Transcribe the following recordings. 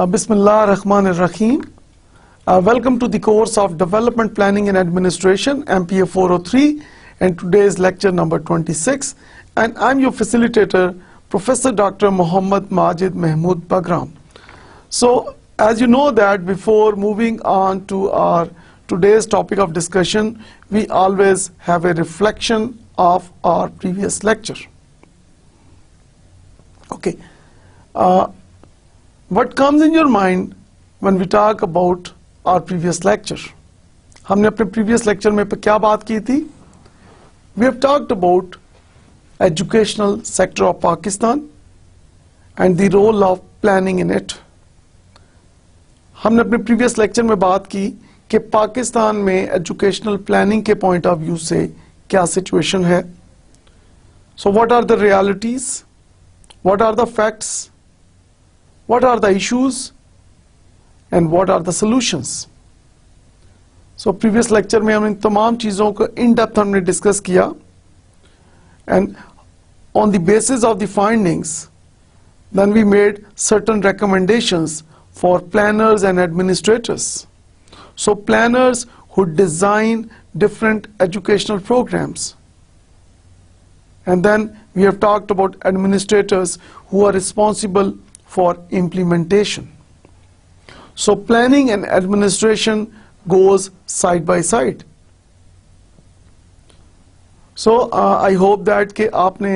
Bismillah ar-Rahman ar-Rahim. Welcome to the course of Development Planning and Administration, MPA 403, and today's lecture number 26. And I'm your facilitator, Professor Dr. Muhammad Majid Mahmood Bagram. So, as you know that before moving on to our today's topic of discussion, we always have a reflection of our previous lecture. Okay. What comes in your mind when we talk about our previous lecture? हमने अपने previous lecture में क्या बात की थी? We have talked about educational sector of Pakistan and the role of planning in it. हमने अपने previous lecture में बात की कि पाकिस्तान में educational planning के point of view से क्या situation है. So what are the realities? What are the facts? What are the issues and what are the solutions? So previous lecture में हमने तमाम चीज़ों को in depth हमने discuss किया, and on the basis of the findings then we made certain recommendations for planners and administrators. So planners who design different educational programs, and then we have talked about administrators who are responsible for implementation. So planning and administration goes side by side. So I hope that कि आपने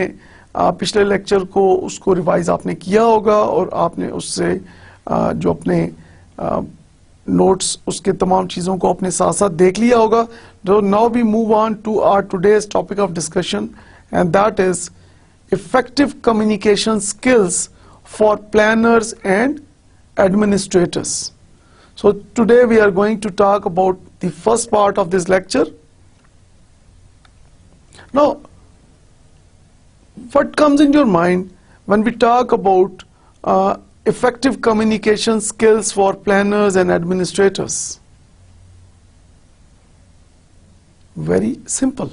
पिछले lecture को उसको revise आपने किया होगा और आपने उससे जो अपने नोट्स उसके तमाम चीज़ों को अपने साथ साथ देख लिया होगा. So now we move on to our today's topic of discussion, and that is effective communication skills for planners and administrators. So today we are going to talk about the first part of this lecture. Now, what comes in your mind when we talk about effective communication skills for planners and administrators? Very simple.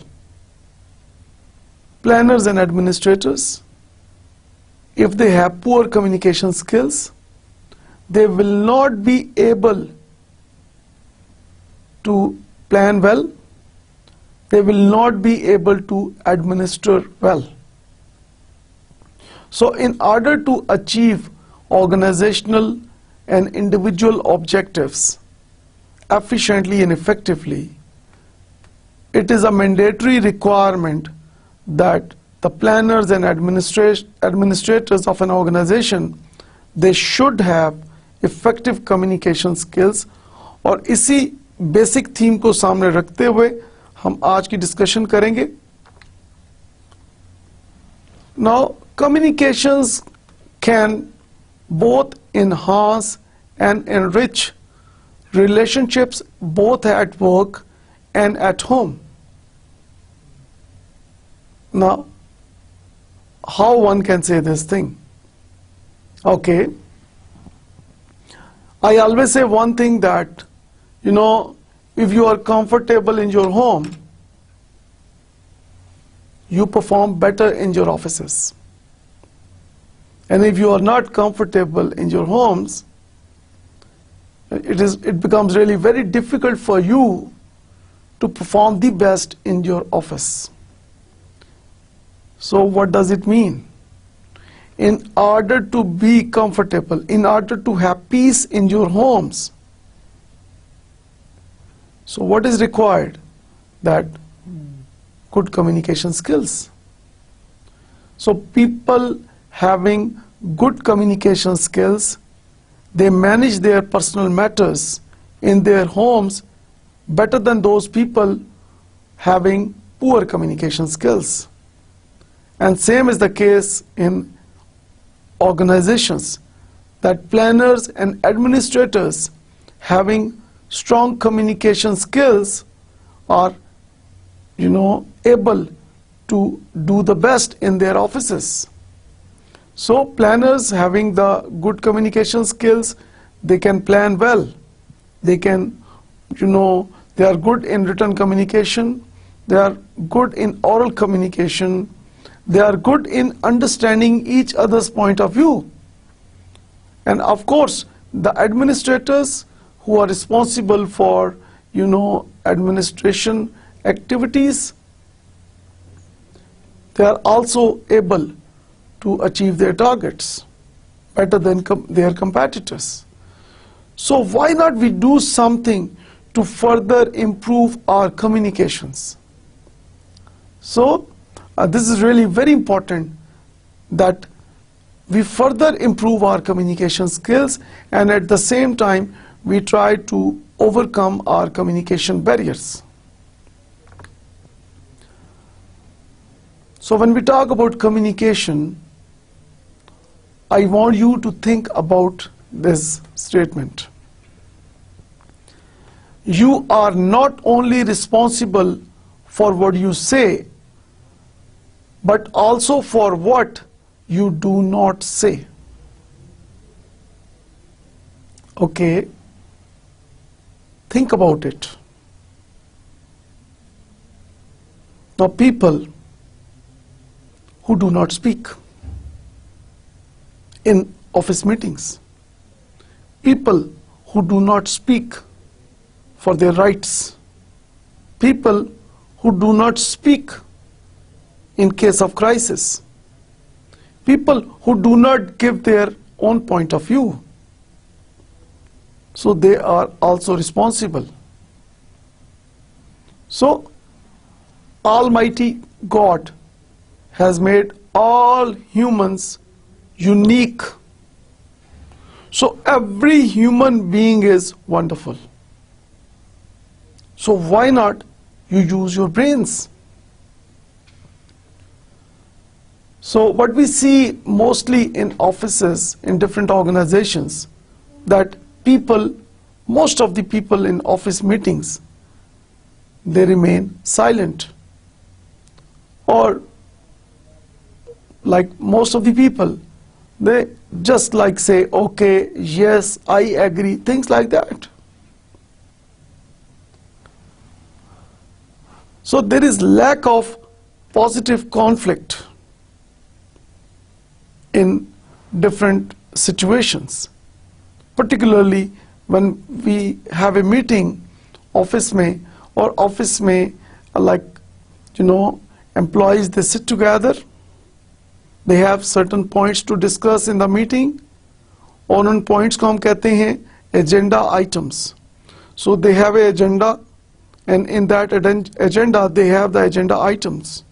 Planners and administrators, if they have poor communication skills, they will not be able to plan well, they will not be able to administer well. So in order to achieve organizational and individual objectives efficiently and effectively, it is a mandatory requirement that the planners and administrators of an organization, they should have effective communication skills. और इसी basic theme को सामने रखते हुए हम आज की discussion करेंगे. Now, communications can both enhance and enrich relationships both at work and at home. Now, how one can say this thing? Okay, I always say one thing that, you know, if you are comfortable in your home, you perform better in your offices. And if you are not comfortable in your homes, it becomes really very difficult for you to perform the best in your office. So what does it mean? In order to be comfortable, in order to have peace in your homes, so what is required? That good communication skills. So people having good communication skills, they manage their personal matters in their homes better than those people having poor communication skills. And same is the case in organizations, that planners and administrators having strong communication skills are able to do the best in their offices. So planners having the good communication skills, they can plan well. They can, they are good in written communication. They are good in oral communication. They are good in understanding each other's point of view. And of course, the administrators who are responsible for, administration activities, they are also able to achieve their targets better than their competitors. So why not we do something to further improve our communications? So this is really very important that we further improve our communication skills, and at the same time we try to overcome our communication barriers. So when we talk about communication, I want you to think about this statement. You are not only responsible for what you say, but also for what you do not say. Okay, think about it. Now, people who do not speak in office meetings, people who do not speak for their rights, people who do not speak in case of crisis, people who do not give their own point of view, so they are also responsible. So Almighty God has made all humans unique. So every human being is wonderful. So why not you use your brains? So what we see mostly in offices, in different organizations, that people, most of the people in office meetings, they remain silent. Or like most of the people, they just like say, okay, yes, I agree, things like that. So there is lack of positive conflict in different situations, particularly when we have a meeting office mein, or office mein, like employees, they sit together, they have certain points to discuss in the meeting, और उन points को हम कहते हैं agenda items. So they have an agenda, and in that agenda they have the agenda items.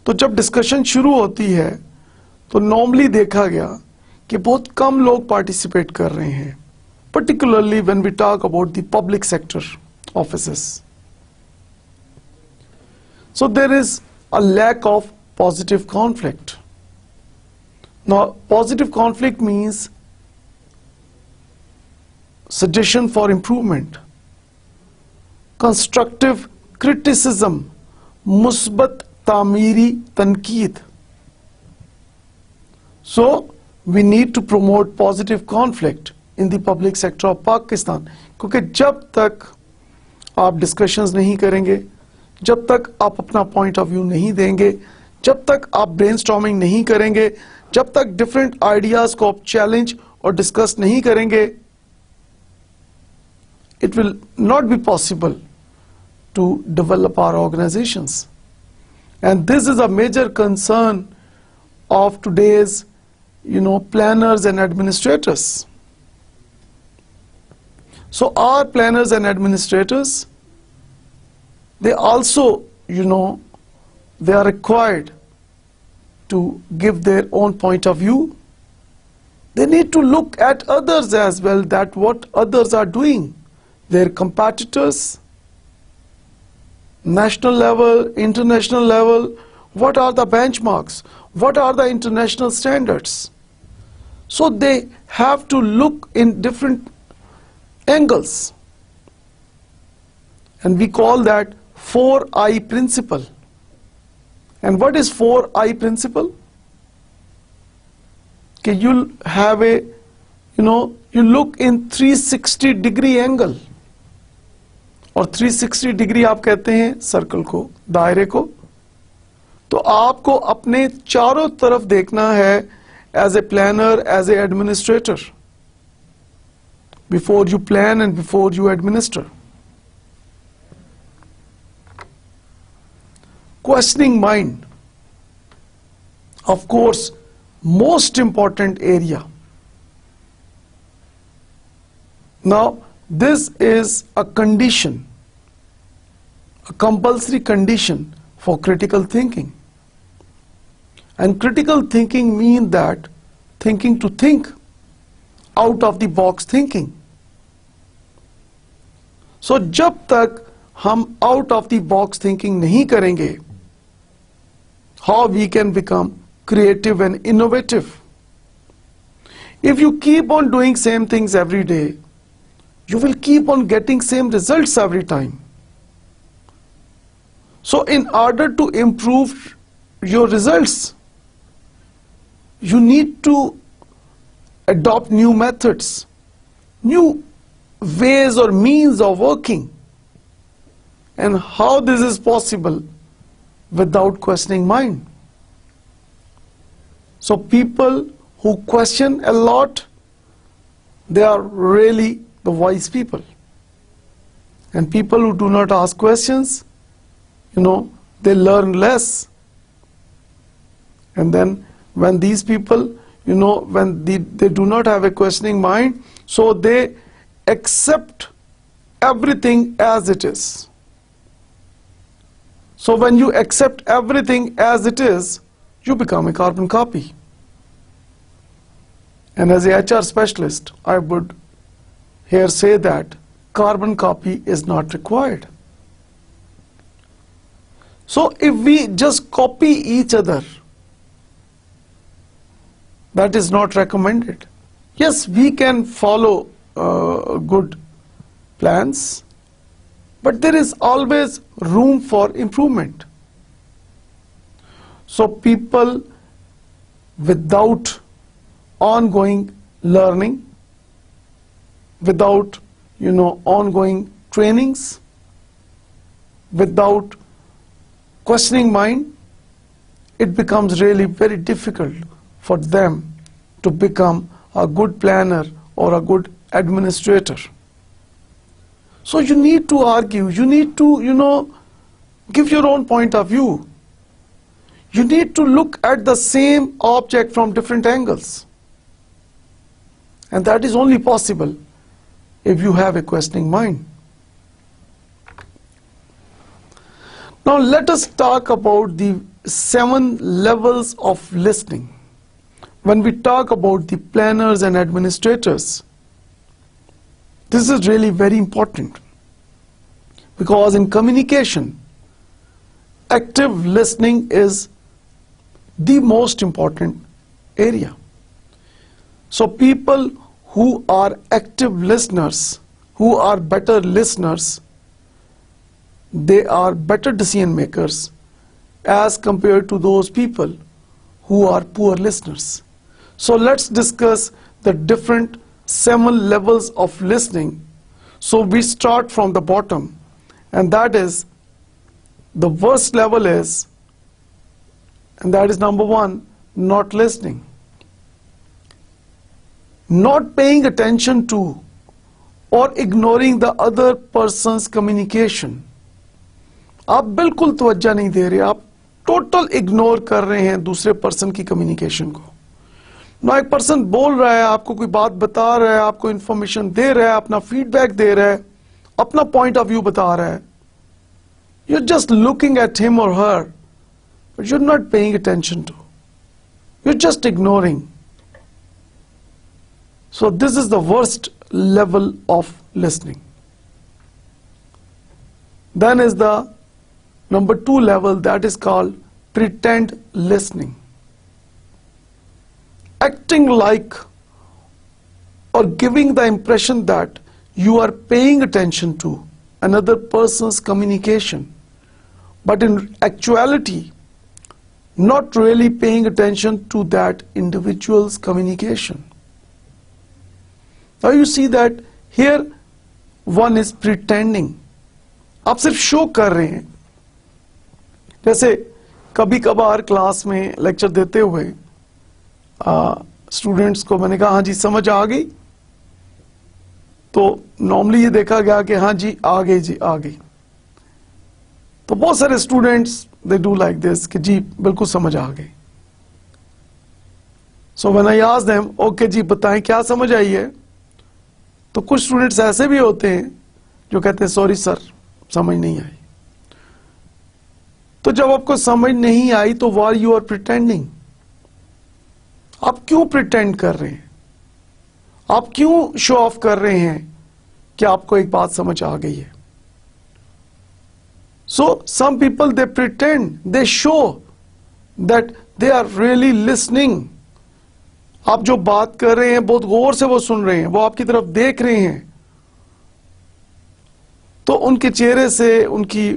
तो जब discussion शुरू होती है तो नॉर्मली देखा गया कि बहुत कम लोग पार्टिसिपेट कर रहे हैं, particularly when we talk about the public sector offices. So there is a lack of positive conflict. Now, positive conflict means suggestion for improvement, constructive criticism, musbat tamiri tanqeed. So we need to promote positive conflict in the public sector of Pakistan, क्योंकि जब तक आप discussions नहीं करेंगे, जब तक आप अपना point of view नहीं देंगे, जब तक आप brainstorming नहीं करेंगे, जब तक different ideas को आप challenge और discuss नहीं करेंगे, it will not be possible to develop our organizations. And this is a major concern of today's, planners and administrators. So our planners and administrators, they also, they are required to give their own point of view. They need to look at others as well, that what others are doing, their competitors, national level, international level, what are the benchmarks, what are the international standards. So they have to look in different angles. and we call that 4I principle. And what is 4I principle? Okay, you'll have a, you look in 360-degree angle, और 360 degree आप कहते हैं circle को, दायरे को. तो आपको अपने चारों तरफ देखना है as a planner, as a administrator, before you plan and before you administer. Questioning mind, of course, most important area. Now, this is a condition, a compulsory condition for critical thinking. And critical thinking means that thinking to think, out of the box thinking. So, जब तक हम out of the box thinking नहीं करेंगे, how we can become creative and innovative? If you keep on doing same things every day, you will keep on getting same results every time. So in order to improve your results, you need to adopt new methods, new ways or means of working. And how this is possible without questioning mind? So people who question a lot, they are really the wise people. And people who do not ask questions, they learn less. And then when these people, when they do not have a questioning mind, so they accept everything as it is. So when you accept everything as it is, you become a carbon copy. And as a HR specialist, I would here say that carbon copy is not required. So if we just copy each other, that is not recommended. Yes, we can follow good plans, but there is always room for improvement. So people without ongoing learning, without ongoing trainings, without questioning mind, it becomes really very difficult for them to become a good planner or a good administrator. So you need to argue, you need to, give your own point of view. You need to look at the same object from different angles. And that is only possible if you have a questioning mind. Now let us talk about the 7 levels of listening. When we talk about the planners and administrators, this is really very important, because in communication, active listening is the most important area. So people who are active listeners, who are better listeners, they are better decision makers as compared to those people who are poor listeners. So let's discuss the different 7 levels of listening. So we start from the bottom, and that is, the worst level is, and that is number 1, not listening. Not paying attention to or ignoring the other person's communication. आप बिल्कुल तवज्जो नहीं दे रहे, आप total ignore कर रहे हैं दूसरे पर्सन की कम्युनिकेशन को. ना एक पर्सन बोल रहा है, आपको कोई बात बता रहा है, आपको इंफॉर्मेशन दे रहा है, अपना फीडबैक दे रहा है, अपना पॉइंट ऑफ व्यू बता रहा है. You're just looking at him or her, but you're not paying attention to. You're just ignoring. So this is the worst level of listening. Then is the number 2 level, that is called pretend listening. Acting like or giving the impression that you are paying attention to another person's communication, but in actuality not really paying attention to that individual's communication. Now you see that here one is pretending. आप सिर्फ show कर रहे हैं. जैसे कभी कभार class में lecture देते हुए स्टूडेंट्स को मैंने कहा हाँ जी समझ आ गई, तो नॉर्मली ये देखा गया कि हाँ जी आ गई जी आ गई. तो बहुत सारे students they do like this कि जी बिल्कुल समझ आ गई. So when I ask them okay जी बताएं क्या समझ आई है, तो कुछ स्टूडेंट्स ऐसे भी होते हैं जो कहते हैं सॉरी सर समझ नहीं आई. तो जब आपको समझ नहीं आई तो वाई यू आर प्रिटेंडिंग. आप क्यों प्रिटेंड कर रहे हैं, आप क्यों शो ऑफ कर रहे हैं कि आपको एक बात समझ आ गई है. So some people they pretend, they show that they are really listening. आप जो बात कर रहे हैं बहुत गौर से वो सुन रहे हैं, वो आपकी तरफ देख रहे हैं, तो उनके चेहरे से उनकी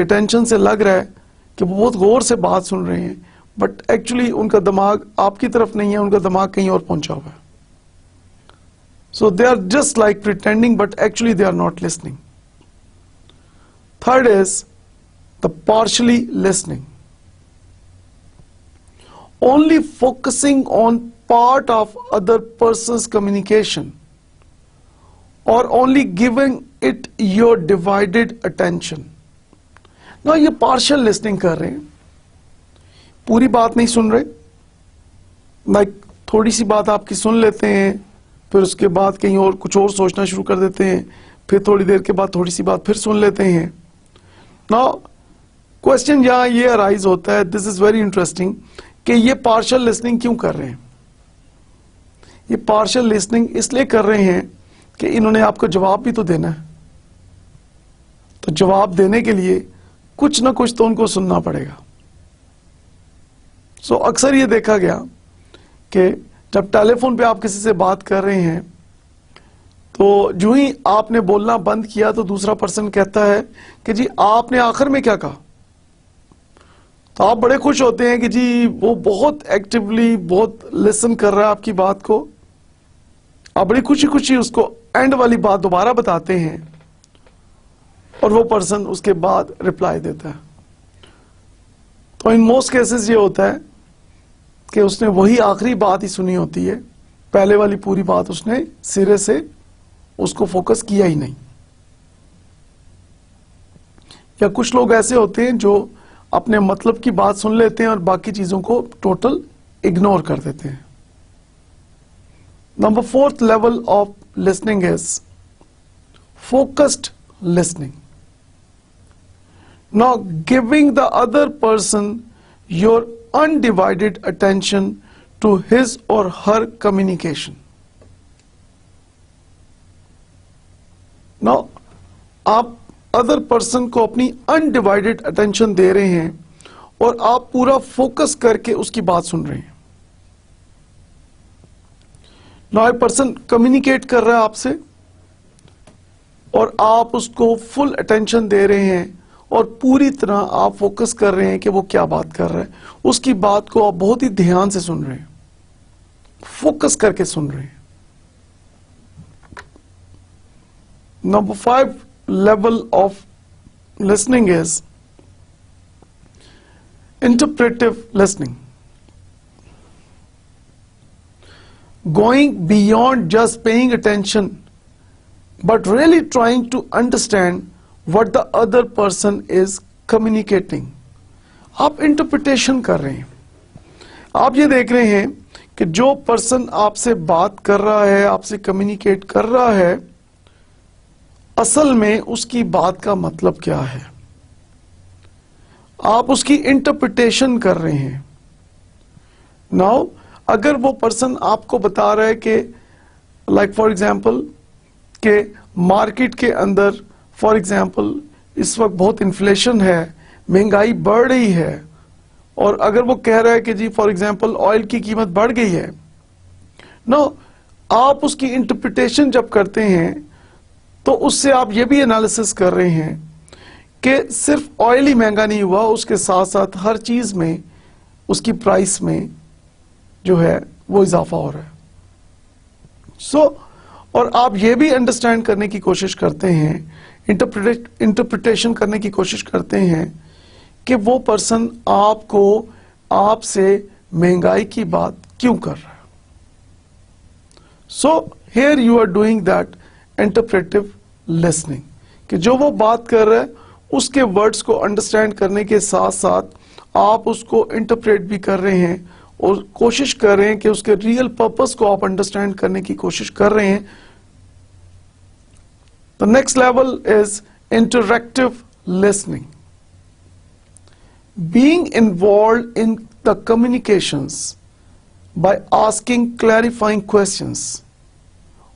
अटेंशन से लग रहा है कि वो बहुत गौर से बात सुन रहे हैं, बट एक्चुअली उनका दिमाग आपकी तरफ नहीं है, उनका दिमाग कहीं और पहुंचा हुआ है. So they are just like pretending, but actually they are not listening. Third is the partially listening. Only focusing on part of other person's communication or only giving it your divided attention. Now ये partial listening कर रहे हैं, पूरी बात नहीं सुन रहे. Like थोड़ी सी बात आपकी सुन लेते हैं, फिर उसके बाद कहीं और कुछ और सोचना शुरू कर देते हैं, फिर थोड़ी देर के बाद थोड़ी सी बात फिर सुन लेते हैं. नाउ क्वेश्चन यहां ये अराइज होता है, दिस इज वेरी इंटरेस्टिंग, कि ये पार्शियल लिसनिंग क्यों कर रहे हैं. ये पार्शियल लिसनिंग इसलिए कर रहे हैं कि इन्होंने आपको जवाब भी तो देना है, तो जवाब देने के लिए कुछ ना कुछ तो उनको सुनना पड़ेगा. सो अक्सर ये देखा गया कि जब टेलीफोन पे आप किसी से बात कर रहे हैं, तो जो ही आपने बोलना बंद किया तो दूसरा पर्सन कहता है कि जी आपने आखिर में क्या कहा. तो आप बड़े खुश होते हैं कि जी वो बहुत एक्टिवली बहुत लिसन कर रहा है आपकी बात को. आप बड़ी खुशी खुशी उसको एंड वाली बात दोबारा बताते हैं और वो पर्सन उसके बाद रिप्लाई देता है. तो इन मोस्ट केसेस ये होता है कि उसने वही आखिरी बात ही सुनी होती है, पहले वाली पूरी बात उसने सिरे से उसको फोकस किया ही नहीं. या कुछ लोग ऐसे होते हैं जो अपने मतलब की बात सुन लेते हैं और बाकी चीजों को टोटल इग्नोर कर देते हैं. Number 4th level of listening is focused listening. Now giving the other person your undivided attention to his or her communication. Now, आप अदर पर्सन को अपनी अनडिवाइडेड अटेंशन दे रहे हैं और आप पूरा फोकस करके उसकी बात सुन रहे हैं. Now, एक पर्सन कम्युनिकेट कर रहा है आपसे और आप उसको फुल अटेंशन दे रहे हैं और पूरी तरह आप फोकस कर रहे हैं कि वो क्या बात कर रहा है, उसकी बात को आप बहुत ही ध्यान से सुन रहे हैं, फोकस करके सुन रहे हैं. Number 5 level of listening is interpretive listening. Going beyond just paying attention but really trying to understand what the other person is communicating. आप इंटरप्रिटेशन कर रहे हैं. आप ये देख रहे हैं कि जो पर्सन आपसे बात कर रहा है, आपसे कम्युनिकेट कर रहा है, असल में उसकी बात का मतलब क्या है. आप उसकी इंटरप्रिटेशन कर रहे हैं. नाउ अगर वो पर्सन आपको बता रहा है कि लाइक फॉर एग्जांपल के मार्केट के अंदर फॉर एग्जाम्पल इस वक्त बहुत इन्फ्लेशन है, महंगाई बढ़ रही है, और अगर वो कह रहा है कि जी फॉर एग्जाम्पल ऑयल की कीमत बढ़ गई है, नो आप उसकी इंटरप्रिटेशन जब करते हैं तो उससे आप ये भी एनालिसिस कर रहे हैं कि सिर्फ ऑयल ही महंगा नहीं हुआ, उसके साथ साथ हर चीज में उसकी प्राइस में जो है वो इजाफा हो रहा है। और आप ये भी अंडरस्टैंड करने की कोशिश करते हैं, इंटरप्रिटेशन करने की कोशिश करते हैं कि वो पर्सन आपसे महंगाई की बात क्यों कर रहा है। So here you are doing that interpretive listening, कि जो वो बात कर रहा है उसके वर्ड्स को अंडरस्टैंड करने के साथ साथ आप उसको इंटरप्रेट भी कर रहे हैं और कोशिश कर रहे हैं कि उसके रियल पर्पस को आप अंडरस्टैंड करने की कोशिश कर रहे हैं। The next level is interactive listening, being involved in the communications by asking clarifying questions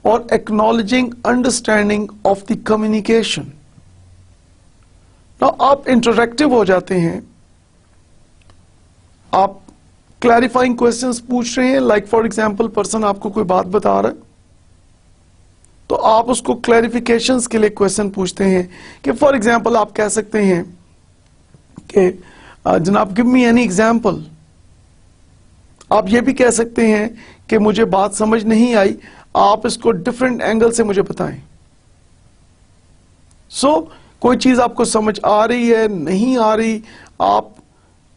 or acknowledging understanding of the communication. Now आप interactive हो जाते हैं, आप clarifying questions पूछ रहे हैं, like for example person आपको कोई बात बता रहा है तो आप उसको clarifications के लिए question पूछते हैं कि for example आप कह सकते हैं कि जनाब गिव मी एनी एग्जाम्पल। आप ये भी कह सकते हैं कि मुझे बात समझ नहीं आई, आप इसको डिफरेंट एंगल से मुझे बताएं। कोई चीज आपको समझ आ रही है, नहीं आ रही, आप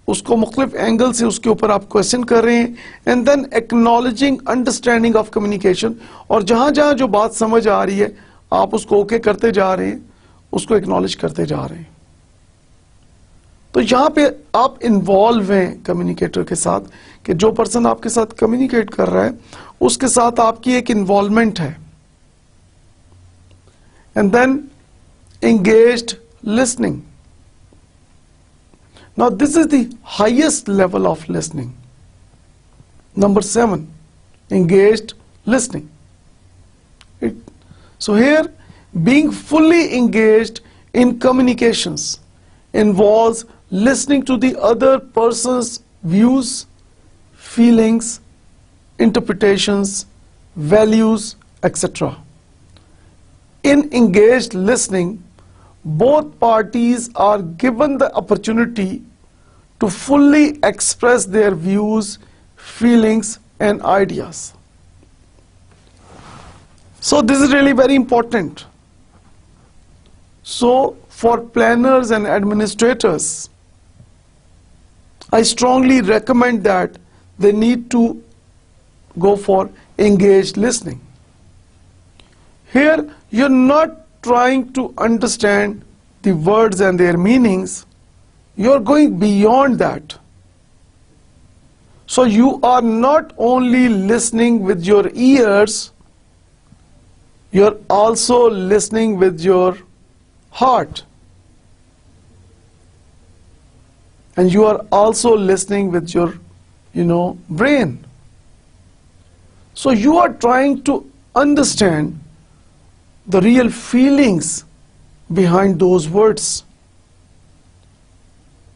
उसको मुख्तलिफ एंगल से उसके ऊपर आप क्वेश्चन कर रहे हैं, and then acknowledging understanding of communication, और जहां जहां जो बात समझ आ रही है आप उसको ओके करते जा रहे हैं, उसको एक्नॉलेज करते जा रहे हैं। तो यहां पे आप इन्वॉल्व हैं कम्युनिकेटर के साथ, कि जो पर्सन आपके साथ कम्युनिकेट कर रहा है उसके साथ आपकी एक इन्वॉल्वमेंट है। And then engaged listening. Now this is the highest level of listening. Number 7, engaged listening. So here, being fully engaged in communications involves listening to the other person's views, feelings, interpretations, values, etc. In engaged listening, both parties are given the opportunity to fully express their views, feelings, and ideas. So this is really very important. So for planners and administrators, I strongly recommend that they need to go for engaged listening. Here, you're not trying to understand the words and their meanings, you're going beyond that. So you are not only listening with your ears, you're also listening with your heart. And you are also listening with your, brain. So you are trying to understand the real feelings behind those words.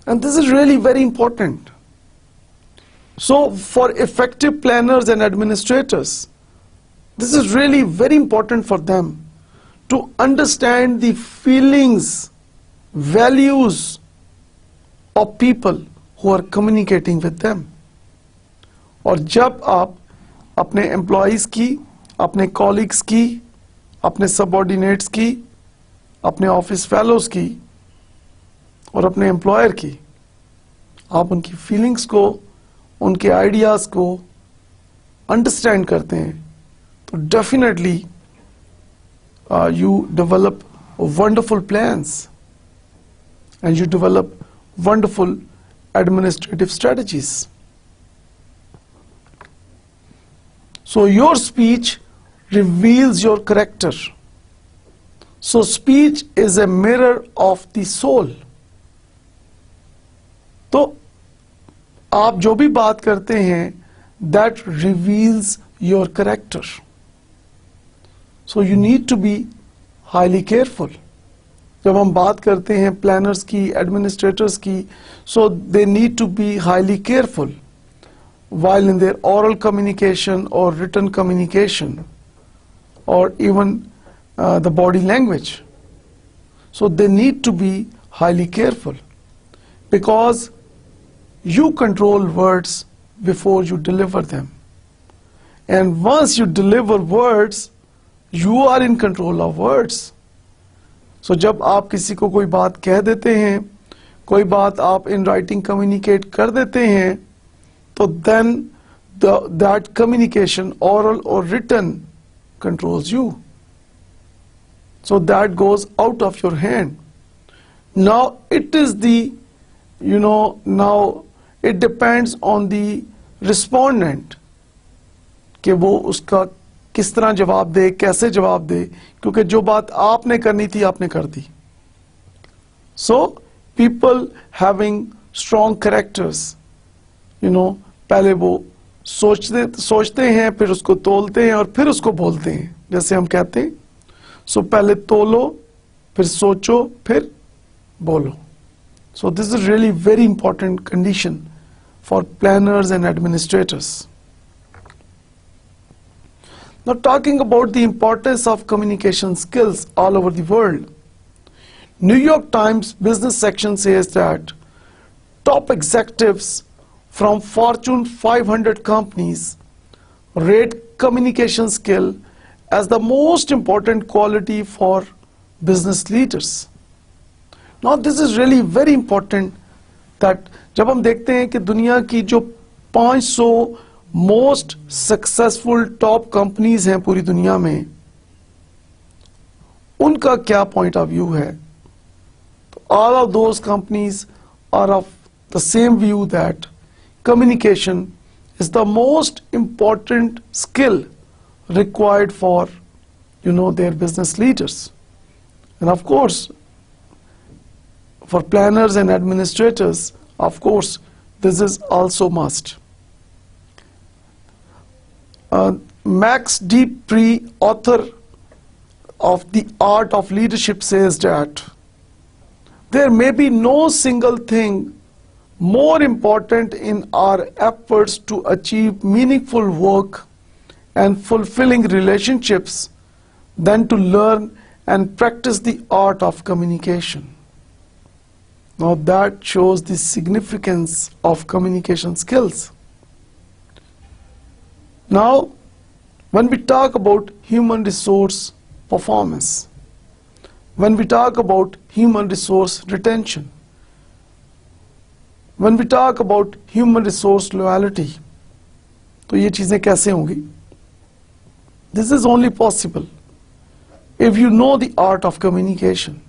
And this is really very important. So for effective planners and administrators, this is really very important for them to understand the feelings, values of people who are communicating with them. और जब आप अपने employees की, अपने colleagues की, अपने subordinates की, अपने ऑफिस फेलोज की और अपने एम्प्लॉयर की, आप उनकी फीलिंग्स को, उनके आइडियाज को अंडरस्टैंड करते हैं तो definitely you develop wonderful plans and you develop wonderful administrative strategies. So your speech reveals your character. So speech is a mirror of the soul. तो आप जो भी बात करते हैं that reveals your character. So you need to be highly careful. जब हम बात करते हैं planners की, administrators की, so they need to be highly careful while in their oral communication or written communication or even the body language. So they need to be highly careful, because you control words before you deliver them. And once you deliver words, you are in control of words. So जब आप किसी को कोई बात कह देते हैं, कोई बात आप in writing communicate कर देते हैं, तो then that communication, oral or written, controls you. So that goes out of your hand. Now it is the, now it depends on the respondent कि वो उसका किस तरह जवाब दे, कैसे जवाब दे, क्योंकि जो बात आपने करनी थी आपने कर दी. So people having strong characters, पहले वो सोचते हैं, फिर उसको तोलते हैं और फिर उसको बोलते हैं. जैसे हम कहते हैं, सो पहले तोलो, फिर सोचो, फिर बोलो. So this is really very important condition for planners and administrators. Now talking about the importance of communication skills all over the world, New York Times business section says that top executives from Fortune 500 companies rate communication skill as the most important quality for business leaders. Now this is really very important that जब हम देखते हैं कि दुनिया की जो 500 most successful top companies हैं पूरी दुनिया में, उनका क्या point of view है, तो all of those companies are of the same view that communication is the most important skill required for their business leaders. And of course for planners and administrators, of course this is also must. Max D. Pree, author of The Art of Leadership, says that there may be no single thing more important in our efforts to achieve meaningful work and fulfilling relationships than to learn and practice the art of communication. Now that shows the significance of communication skills. Now, when we talk about human resource performance, when we talk about human resource retention, when we talk about human resource loyalty, तो ये चीजें कैसे होंगी? This is only possible if you know the art of communication,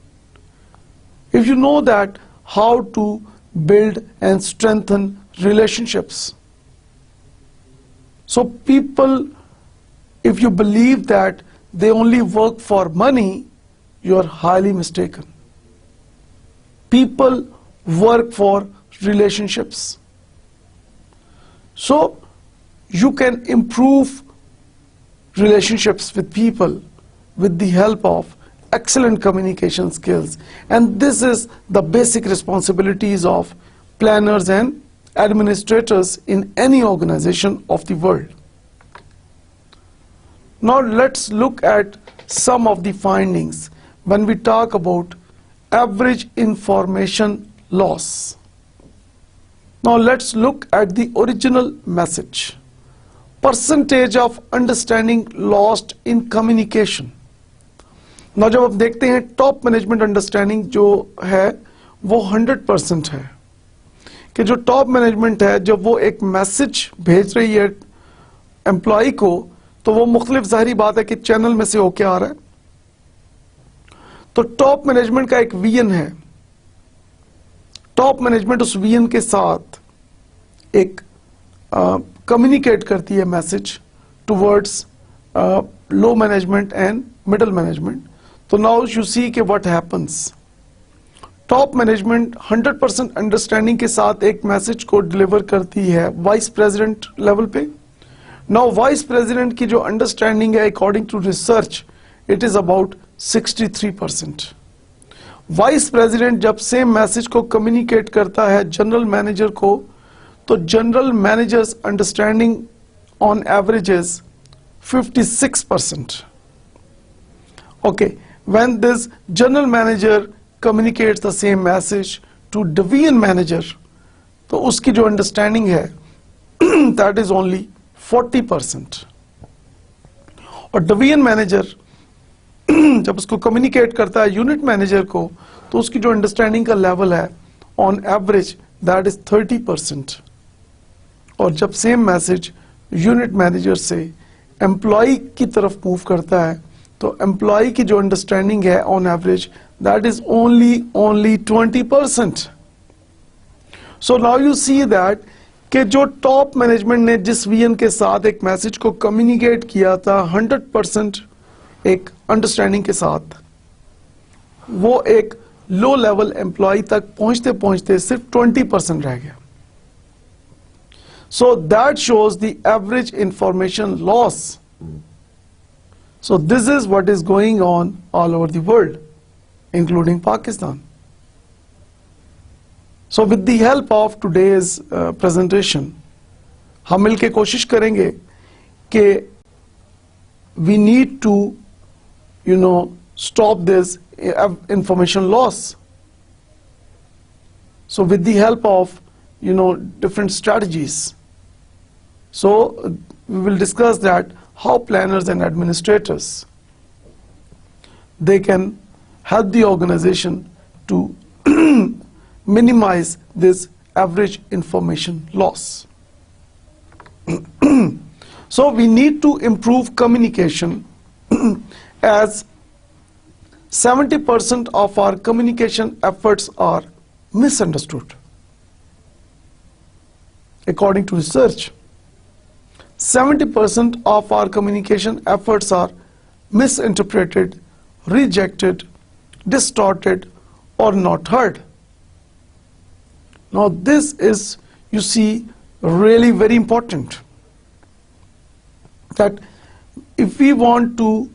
if you know that how to build and strengthen relationships. So people, if you believe that they only work for money, you are highly mistaken. People work for relationships. So you can improve relationships with people with the help of excellent communication skills. And this is the basic responsibilities of planners and administrators in any organization of the world. Now let's look at some of the findings when we talk about average information loss. Now let's look at the original message. Percentage of understanding lost in communication. Now जब हम देखते हैं top management understanding जो है वो 100% है, कि जो टॉप मैनेजमेंट है जब वो एक मैसेज भेज रही है एम्प्लॉय को, तो वो मुख्तलिफ, जाहिर बात है कि चैनल में से होके आ रहा है. तो टॉप मैनेजमेंट का एक विजन है, टॉप मैनेजमेंट उस विजन के साथ एक कम्युनिकेट करती है message towards low management and middle management. तो नाउ यू सी के what happens. Top management 100% understanding के साथ एक मैसेज को डिलीवर करती है वाइस प्रेसिडेंट लेवल पे. नाउ वाइस प्रेसिडेंट की जो अंडरस्टैंडिंग है according to research it is about 63%. Vice president जब सेम मैसेज को कम्युनिकेट करता है जनरल मैनेजर को, तो general managers understanding on average is 56%. Okay, when this general manager communicates the same message to division manager, तो उसकी जो understanding है that is only 40%. और डिवीजन मैनेजर जब उसको कम्युनिकेट करता है यूनिट मैनेजर को, तो उसकी जो अंडरस्टैंडिंग का लेवल है ऑन एवरेज दैट इज 30%. और जब सेम मैसेज यूनिट मैनेजर से एम्प्लॉय की तरफ मूव करता है, तो एम्प्लॉय की जो अंडरस्टैंडिंग है on average that is only 20%. So now you see that कि जो टॉप मैनेजमेंट ने जिस विजन के साथ एक मैसेज को कम्युनिकेट किया था 100% एक अंडरस्टैंडिंग के साथ, वो एक लो लेवल एम्प्लॉय तक पहुंचते पहुंचते सिर्फ 20% रह गया. So that shows the average information loss. So this is what is going on all over the world including Pakistan. So with the help of today's presentation, हम मिलके कोशिश करेंगे कि we need to, stop this information loss. So with the help of, different strategies. So we will discuss that how planners and administrators, they can help the organization to minimize this average information loss. So we need to improve communication as 70% of our communication efforts are misunderstood. According to research, 70% of our communication efforts are misinterpreted, rejected, distorted, or not heard. Now this is, you see, really very important, that if we want to,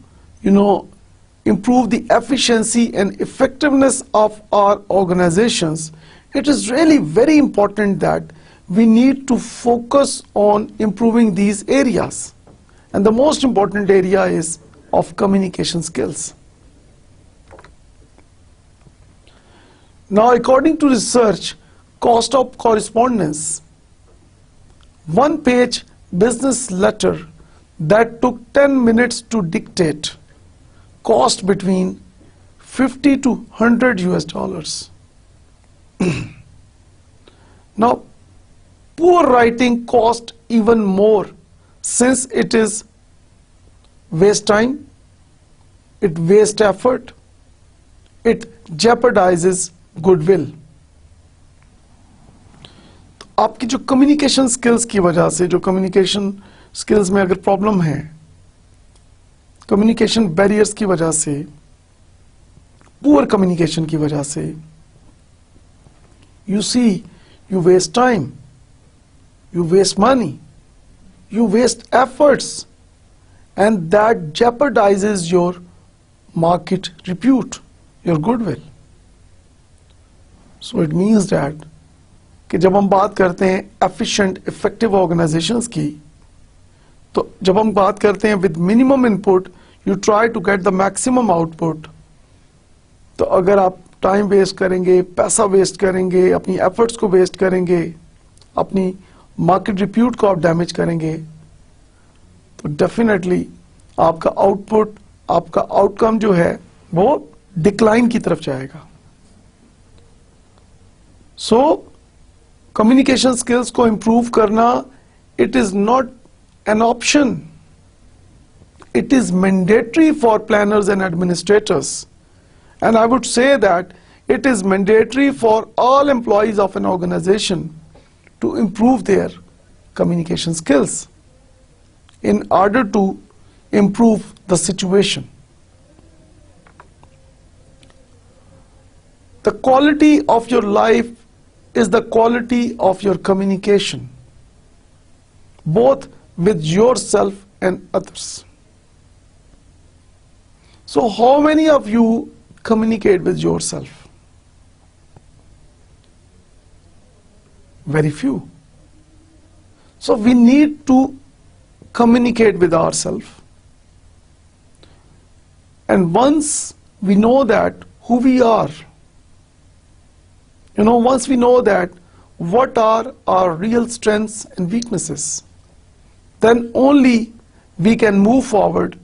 improve the efficiency and effectiveness of our organizations, it is really very important that we need to focus on improving these areas. And the most important area is of communication skills. Now, according to research, cost of correspondence, one-page business letter that took 10 minutes to dictate cost between $50 to $100. Now, poor writing cost even more, since it is waste time, it wastes effort, it jeopardizes goodwill. आपकी जो communication skills की वजह से, जो communication skills में अगर problem है, communication barriers की वजह से, पुअर कम्युनिकेशन की वजह से, you see, you waste time, you waste money, you waste efforts, and that jeopardizes your market repute, your goodwill. So it means that कि जब हम बात करते हैं efficient, effective organizations की, तो जब हम बात करते हैं with minimum input, you try to get the maximum output. तो अगर आप टाइम वेस्ट करेंगे, पैसा वेस्ट करेंगे, अपनी एफर्ट्स को वेस्ट करेंगे, अपनी मार्केट रिप्यूट को आप डैमेज करेंगे, तो डेफिनेटली आपका आउटपुट, आपका आउटकम जो है वो डिक्लाइन की तरफ जाएगा. सो कम्युनिकेशन स्किल्स को इंप्रूव करना, it is not an option, it is mandatory for planners and administrators. And I would say that it is mandatory for all employees of an organization to improve their communication skills in order to improve the situation. The quality of your life is the quality of your communication, both with yourself and others. So how many of you communicate with yourself? Very few. So we need to communicate with ourselves. And once we know that who we are, once we know that what are our real strengths and weaknesses, then only we can move forward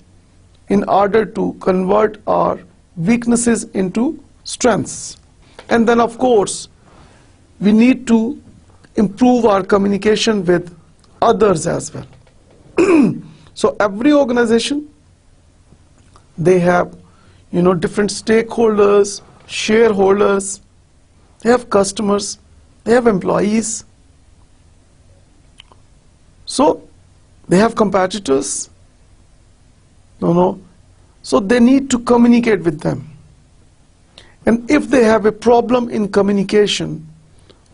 in order to convert our weaknesses into strengths. And then of course, we need to improve our communication with others as well. So every organization, they have different stakeholders, shareholders, they have customers, they have employees, so they have competitors, so they need to communicate with them. And if they have a problem in communication,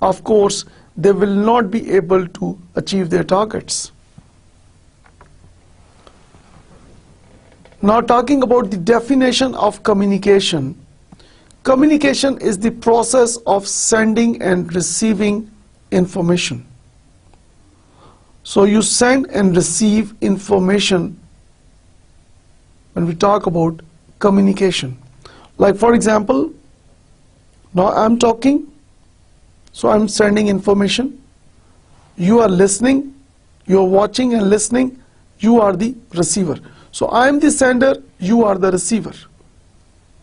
of course they will not be able to achieve their targets. Now, talking about the definition of communication, communication is the process of sending and receiving information. So you send and receive information when we talk about communication. Like for example, now I'm talking, so I'm sending information. You are listening, you are watching and listening, you are the receiver. So I am the sender, you are the receiver.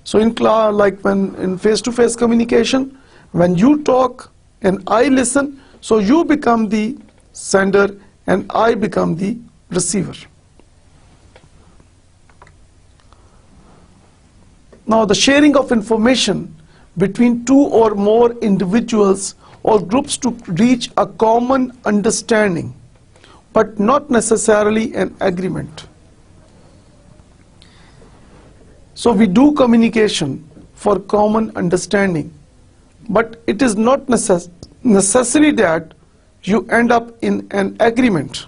So in face-to-face communication, when you talk and I listen, so you become the sender and I become the receiver. Now the sharing of information between two or more individuals or groups to reach a common understanding, but not necessarily an agreement. So we do communication for common understanding, but it is not necessary that you end up in an agreement.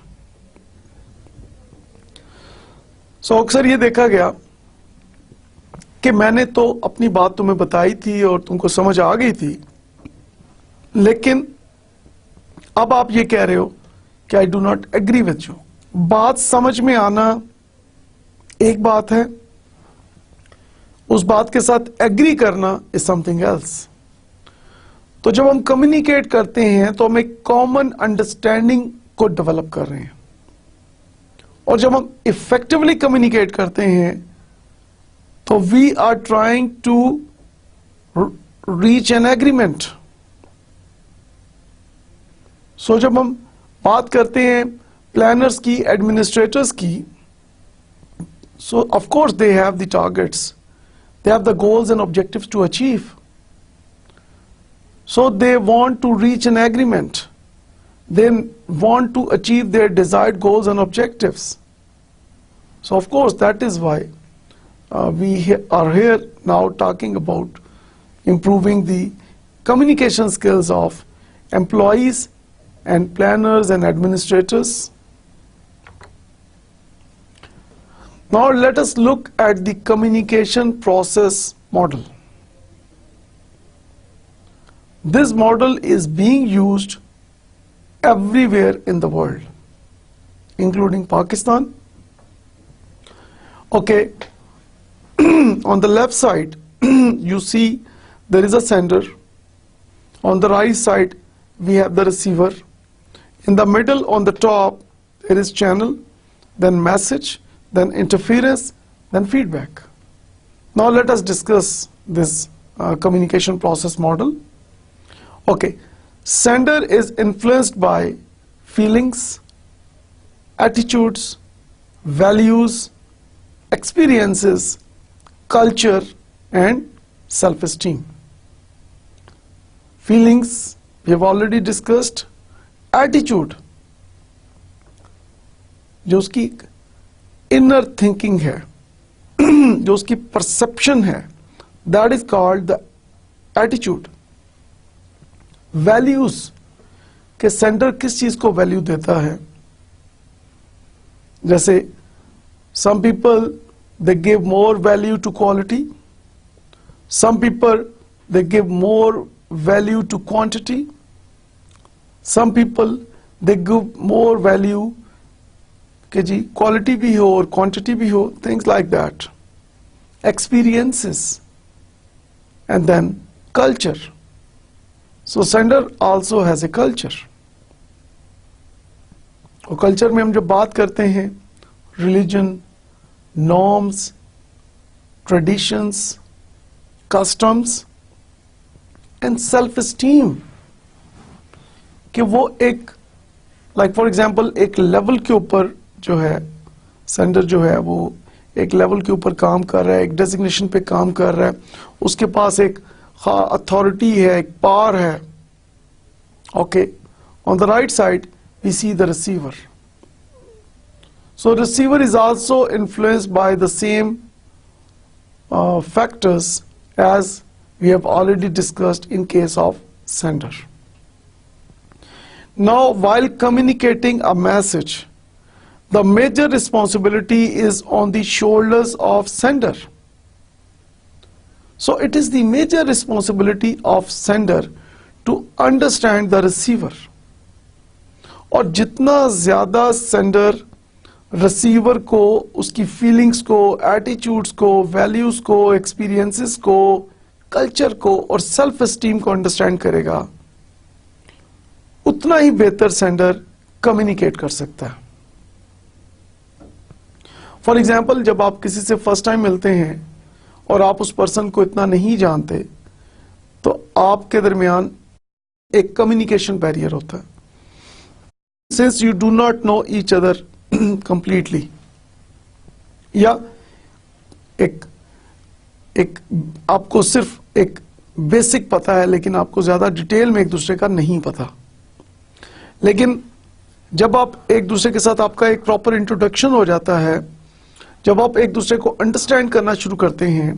So अक्सर ये देखा गया कि मैंने तो अपनी बात तुम्हें बताई थी और तुमको समझ आ गई थी, लेकिन अब आप ये कह रहे हो कि I do not agree with you. बात समझ में आना एक बात है, उस बात के साथ एग्री करना इज समथिंग एल्स. तो जब हम कम्युनिकेट करते हैं तो हम एक कॉमन अंडरस्टैंडिंग को डेवलप कर रहे हैं, और जब हम इफेक्टिवली कम्युनिकेट करते हैं तो we are trying to reach an agreement. So जब हम बात करते हैं प्लानर्स की, एडमिनिस्ट्रेटर्स की, so of course they have the targets, they have the goals and objectives to achieve. So they want to reach an agreement. They want to achieve their desired goals and objectives. So of course that is why we are here now talking about improving the communication skills of employees and planners and administrators. Now let us look at the communication process model. This model is being used everywhere in the world, including Pakistan. Okay, on the left side you see there is a sender. On the right side we have the receiver. In the middle on the top there is channel, then message, then interference, then feedback. Now let us discuss this communication process model. Okay, sender is influenced by feelings, attitudes, values, experiences, culture, and self-esteem. Feelings we have already discussed. Attitude, जो उसकी inner thinking है, जो उसकी perception है, that is called the attitude. Values के sender किस चीज को वैल्यू देता है, जैसे some people they give more value to quality, some people they give more value to quantity, some people they give more value कि जी क्वालिटी भी हो और क्वांटिटी भी हो, things like that. experiences, and then culture. So sender also has a culture. और culture में हम जब बात करते हैं religion, norms, traditions, customs and self esteem, कि वो एक लाइक फॉर एग्जांपल एक लेवल के ऊपर जो है सेंडर जो है वो एक लेवल के ऊपर काम कर रहा है, एक डेजिग्नेशन पे काम कर रहा है, उसके पास एक अथॉरिटी है, एक पावर है. Okay, on the right side we see the receiver. So receiver is also influenced by the same factors as we have already discussed in case of sender. Now while communicating a message, the major responsibility is on the shoulders of sender. So it is the major responsibility of sender to understand the receiver. और जितना ज्यादा sender receiver को उसकी feelings को, attitudes को, values को, experiences को, culture को और सेल्फ एस्टीम को अंडरस्टैंड करेगा, उतना ही बेहतर सेंडर कम्युनिकेट कर सकता है. फॉर एग्जाम्पल, जब आप किसी से फर्स्ट टाइम मिलते हैं और आप उस पर्सन को इतना नहीं जानते, तो आपके दरमियान एक कम्युनिकेशन बैरियर होता है. Since you do not know each other completely, या एक आपको सिर्फ एक बेसिक पता है लेकिन आपको ज्यादा डिटेल में एक दूसरे का नहीं पता, लेकिन जब आप एक दूसरे के साथ आपका एक प्रॉपर इंट्रोडक्शन हो जाता है, जब आप एक दूसरे को अंडरस्टैंड करना शुरू करते हैं,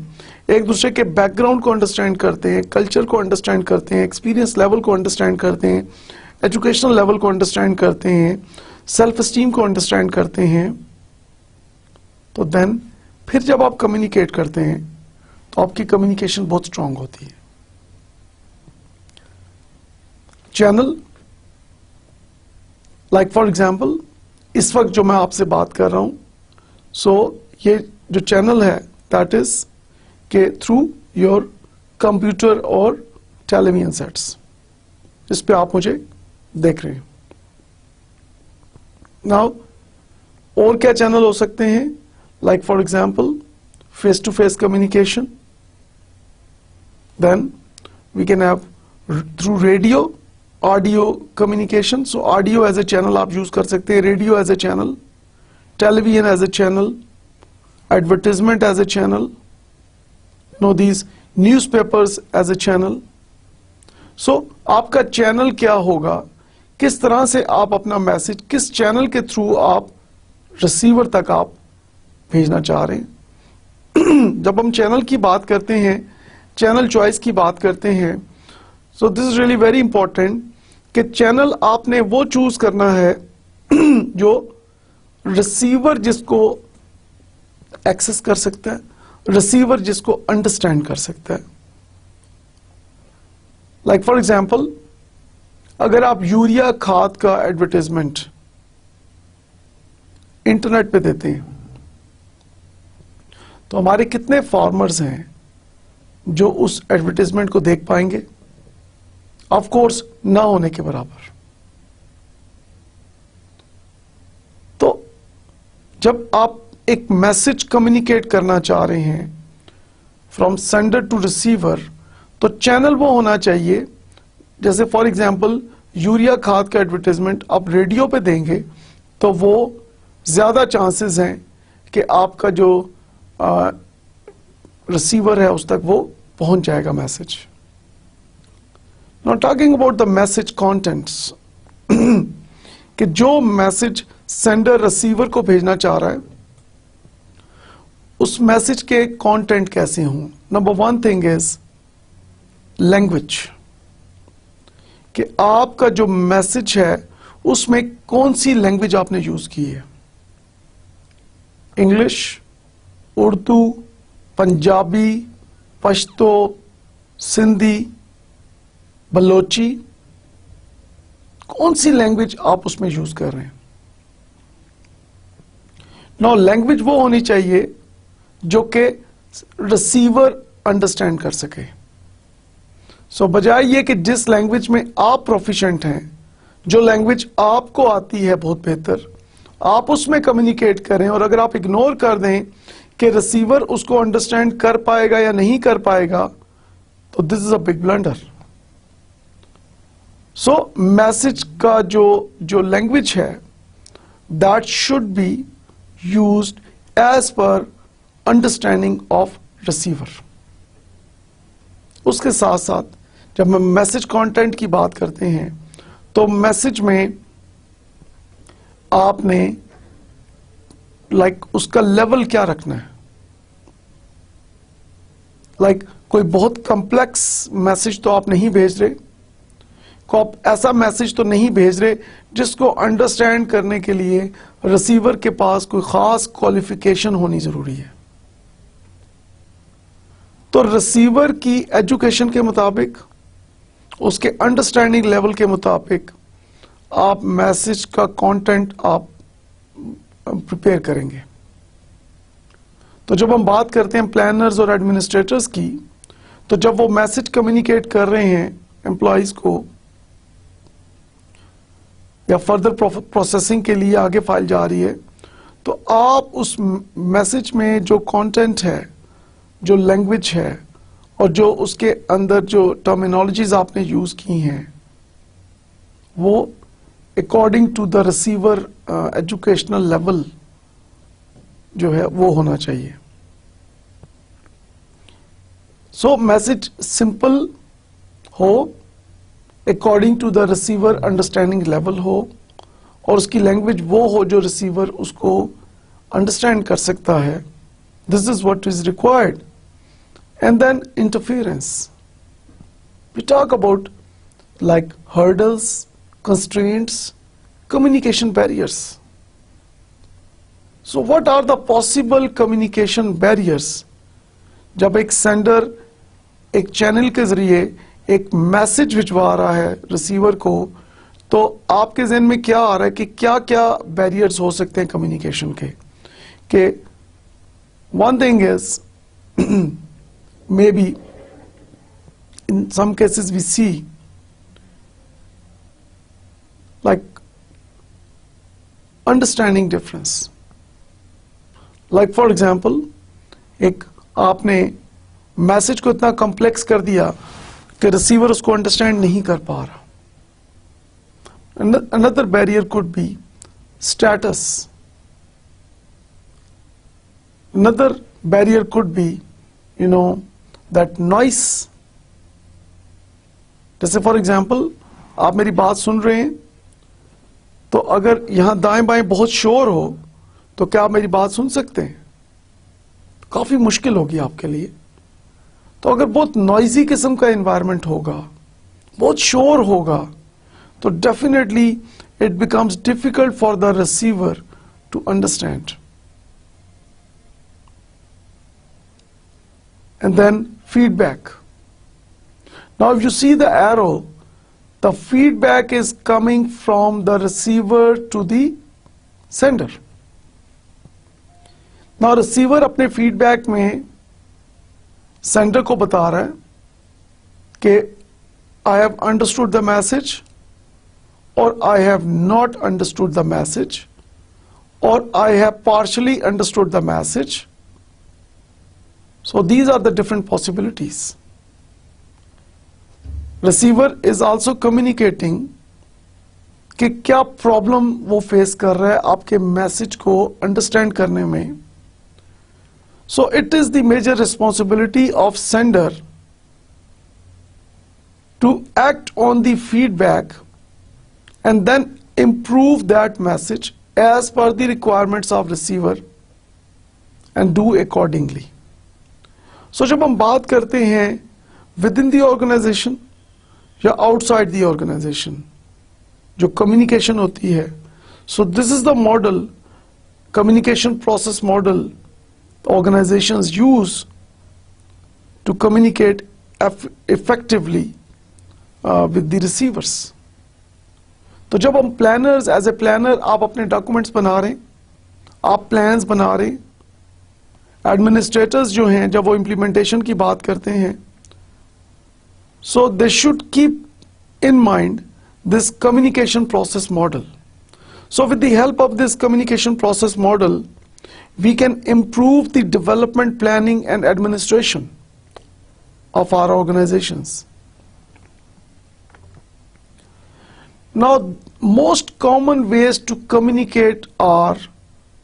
एक दूसरे के बैकग्राउंड को अंडरस्टैंड करते हैं, कल्चर को अंडरस्टैंड करते हैं, एक्सपीरियंस लेवल को अंडरस्टैंड करते हैं, एजुकेशनल लेवल को अंडरस्टैंड करते हैं, सेल्फ एस्टीम को अंडरस्टैंड करते हैं, तो देन फिर जब आप कम्युनिकेट करते हैं तो आपकी कम्युनिकेशन बहुत स्ट्रांग होती है. चैनल, लाइक फॉर एग्जांपल इस वक्त जो मैं आपसे बात कर रहा हूं, सो ये जो चैनल है दैट इज के थ्रू योर कंप्यूटर और टेलीविजन सेट्स, इस पे आप मुझे देख रहे हैं. नाउ और क्या चैनल हो सकते हैं? Like for example face to face communication, then we can have through radio audio communication. So audio as a channel आप यूज कर सकते हैं, radio as a channel, television as a channel, advertisement as a channel, no these newspapers as a channel. So आपका channel क्या होगा, किस तरह से आप अपना मैसेज किस चैनल के थ्रू आप रिसीवर तक आप भेजना चाह रहे हैं. जब हम चैनल की बात करते हैं, चैनल चॉइस की बात करते हैं, सो this is really very important कि चैनल आपने वो चूज करना है जो रिसीवर जिसको एक्सेस कर सकता है, रिसीवर जिसको अंडरस्टैंड कर सकता है. लाइक फॉर एग्जाम्पल, अगर आप यूरिया खाद का एडवर्टाइजमेंट इंटरनेट पे देते हैं, तो हमारे कितने फार्मर्स हैं जो उस एडवर्टाइजमेंट को देख पाएंगे? ऑफ कोर्स ना होने के बराबर. तो जब आप एक मैसेज कम्युनिकेट करना चाह रहे हैं फ्रॉम सेंडर टू रिसीवर, तो चैनल वो होना चाहिए, जैसे फॉर एग्जांपल यूरिया खाद का एडवर्टाइजमेंट आप रेडियो पे देंगे तो वो ज्यादा चांसेस हैं कि आपका जो रिसीवर है उस तक वो पहुंच जाएगा message. Not talking about the message contents, कि जो मैसेज सेंडर रिसीवर को भेजना चाह रहा है उस मैसेज के कंटेंट कैसे हों. Number one thing is language, कि आपका जो मैसेज है उसमें कौन सी लैंग्वेज आपने यूज की है. इंग्लिश, उर्दू, पंजाबी, पश्तो, सिंधी, बलोची, कौन सी लैंग्वेज आप उसमें यूज कर रहे हैं. नो, लैंग्वेज वो होनी चाहिए जो कि रिसीवर अंडरस्टैंड कर सके। सो बजाय ये कि जिस लैंग्वेज में आप प्रोफिशिएंट हैं, जो लैंग्वेज आपको आती है बहुत बेहतर, आप उसमें कम्युनिकेट करें, और अगर आप इग्नोर कर दें कि रिसीवर उसको अंडरस्टैंड कर पाएगा या नहीं कर पाएगा, तो this is a big blunder. So message का जो लैंग्वेज है, that should be used as per understanding of receiver. उसके साथ साथ जब हम मैसेज कंटेंट की बात करते हैं, तो मैसेज में आपने उसका लेवल क्या रखना है। कोई बहुत कॉम्प्लेक्स मैसेज तो आप नहीं भेज रहे, को आप ऐसा मैसेज तो नहीं भेज रहे जिसको अंडरस्टैंड करने के लिए रिसीवर के पास कोई खास क्वालिफिकेशन होनी जरूरी है। तो रिसीवर की एजुकेशन के मुताबिक, उसके अंडरस्टैंडिंग लेवल के मुताबिक आप मैसेज का कंटेंट आप प्रिपेयर करेंगे। तो जब हम बात करते हैं प्लानर्स और एडमिनिस्ट्रेटर्स की, तो जब वो मैसेज कम्युनिकेट कर रहे हैं एम्प्लॉइज को या फर्दर प्रोसेसिंग के लिए आगे फाइल जा रही है, तो आप उस मैसेज में जो कंटेंट है, जो लैंग्वेज है, और जो उसके अंदर जो टर्मिनोलॉजीज आपने यूज की हैं, वो according to the receiver educational level जो है वो होना चाहिए। सो मैसेज सिंपल हो, according to the receiver understanding level हो, और उसकी लैंग्वेज वो हो जो रिसीवर उसको अंडरस्टैंड कर सकता है। This is what is required. And then interference. We talk about like hurdles, constraints, communication barriers. So what are the possible communication barriers? जब एक सेंडर एक चैनल के जरिए एक मैसेज भिजवा रहा है रिसीवर को, तो आपके ज़हन में क्या आ रहा है कि क्या क्या बैरियर्स हो सकते हैं कम्युनिकेशन के one thing is maybe in some cases we see like understanding difference. Like for example, एक आपने मैसेज को इतना कॉम्प्लेक्स कर दिया कि रिसीवर उसको अंडरस्टैंड नहीं कर पा रहा। Another barrier could be status. Another barrier could be, you know, that noise. जैसे फॉर एग्जाम्पल आप मेरी बात सुन रहे हैं, तो अगर यहां दाएं बाएं बहुत शोर हो, तो क्या आप मेरी बात सुन सकते हैं? काफी मुश्किल होगी आपके लिए। तो अगर बहुत नॉइजी किस्म का एनवायरनमेंट होगा, बहुत शोर होगा, तो definitely it becomes difficult for the receiver to understand. And then feedback. Now if you see the arrow, the feedback is coming from the receiver to the sender. Now receiver अपने feedback में sender को बता रहा है कि I have understood the message, or I have not understood the message, or I have partially understood the message. So these are the different possibilities. Receiver is also communicating कि क्या problem वो face कर रहा है आपके message को understand करने में। So it is the major responsibility of sender to act on the feedback and then improve that message as per the requirements of receiver and do accordingly. So जब हम बात करते हैं विद इन दी ऑर्गेनाइजेशन या outside the organization जो communication होती है, so this is the model, communication process model organizations use to communicate effectively with the receivers. तो जब हम प्लानर्स, एज ए प्लानर आप अपने डॉक्यूमेंट्स बना रहे हैं, आप प्लान्स बना रहे हैं, एडमिनिस्ट्रेटर्स जो हैं जब वो इम्प्लीमेंटेशन की बात करते हैं, so they should keep in mind this communication process model. So with the help of this communication process model, we can improve the development planning and administration of our organizations. Now, most common ways to communicate are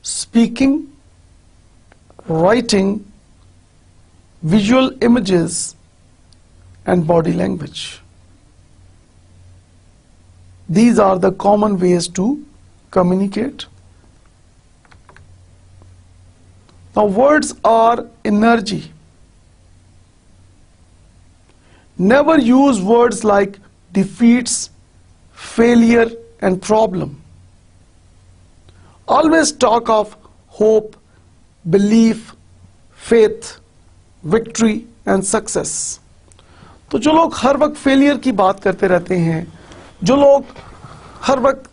speaking, writing, visual images, and body language. These are the common ways to communicate. Now, words are energy. Never use words like defeats, failure, and problem. Always talk of hope, belief, faith, victory, and success. तो जो लोग हर वक्त failure की बात करते रहते हैं, जो लोग हर वक्त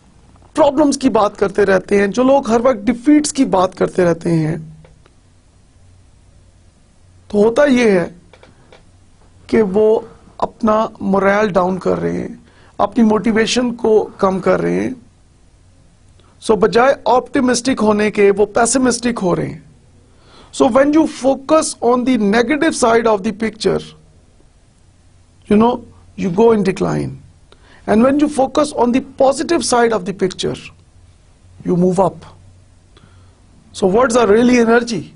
प्रॉब्लम्स की बात करते रहते हैं, जो लोग हर वक्त डिफीट्स की बात करते रहते हैं, तो होता यह है कि वो अपना मोरल डाउन कर रहे हैं, अपनी मोटिवेशन को कम कर रहे हैं. सो बजाय ऑप्टिमिस्टिक होने के वो पेसिमिस्टिक हो रहे हैं. So when you focus on the negative side of the picture, you go in decline. And when you focus on the positive side of the picture, you move up. So words are really energy.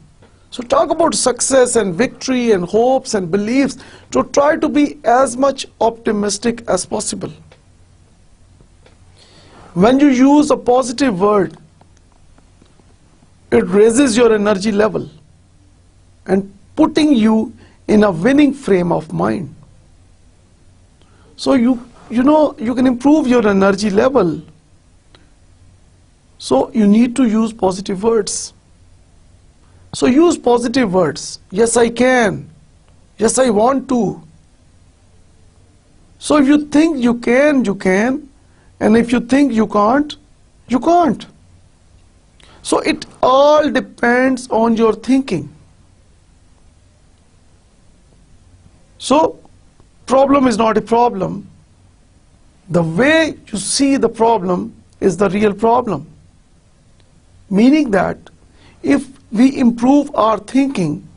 So talk about success and victory and hopes and beliefs, to try to be as much optimistic as possible. When you use a positive word, it raises your energy level and putting you in a winning frame of mind. So you can improve your energy level. So you need to use positive words. So use positive words. Yes, I can. Yes, I want to. So if you think you can, you can. And if you think you can't, you can't. So it all depends on your thinking. So problem is not a problem. The way you see the problem is the real problem. Meaning that if we improve our thinking,